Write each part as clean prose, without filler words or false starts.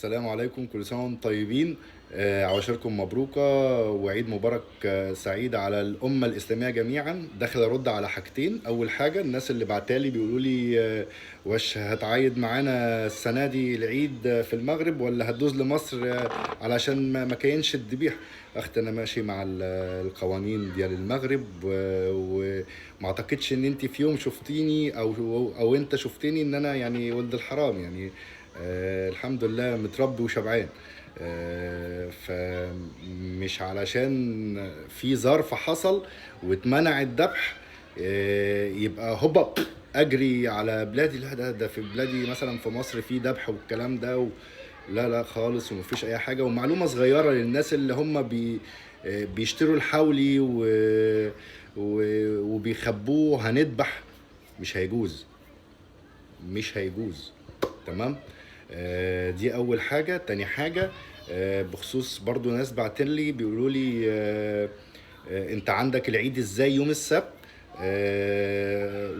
السلام عليكم، كل سنة وانتم طيبين. عواشركم مبروكة وعيد مبارك سعيد على الأمة الإسلامية جميعا. داخل أرد على حاجتين. أول حاجة، الناس اللي بعتالي بيقولوا لي وش هتعايد معانا السنة دي العيد في المغرب ولا هتدوز لمصر علشان ما كاينش الذبيح. أخت أنا ماشي مع القوانين ديال المغرب، وما أعتقدش إن أنت في يوم شفتيني أو أنت شفتني إن أنا يعني ولد الحرام يعني. الحمد لله متربي وشبعان. فمش علشان في ظرف حصل واتمنع الذبح يبقى هوبا اجري على بلادي. لا، ده في بلادي مثلا في مصر في ذبح والكلام ده لا لا خالص، ومفيش اي حاجه. ومعلومه صغيره للناس اللي هم بيشتروا الحولي وبيخبوه هنذبح. مش هيجوز، مش هيجوز. تمام. دي اول حاجه. تاني حاجه، بخصوص برضو ناس بعتلي بيقولوا لي انت عندك العيد ازاي يوم السبت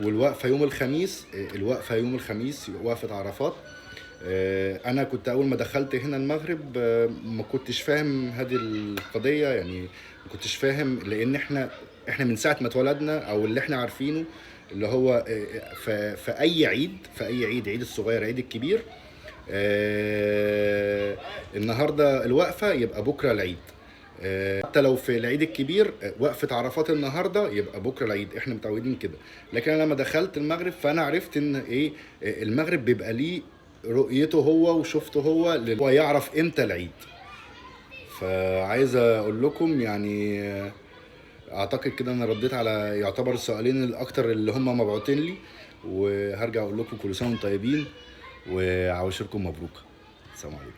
والوقفه يوم الخميس. الوقفه يوم الخميس وقفه عرفات. انا كنت اول ما دخلت هنا المغرب ما كنتش فاهم هذه القضيه يعني. ما كنتش فاهم لان احنا من ساعه ما اتولدنا او اللي احنا عارفينه اللي هو في اي عيد، في اي عيد، عيد الصغير عيد الكبير، النهارده الوقفه يبقى بكره العيد. حتى لو في العيد الكبير وقفه عرفات النهارده يبقى بكره العيد. احنا متعودين كده. لكن انا لما دخلت المغرب فانا عرفت ان ايه، المغرب بيبقى ليه رؤيته هو وشفته هو هو يعرف امتى العيد. فعايز اقول لكم يعني اعتقد كده انا رديت على يعتبر السؤالين الاكتر اللي هم مبعوتين لي. وهرجع اقول لكم كل سنه وانتم طيبين وعواشركم مبروكه. السلام عليكم.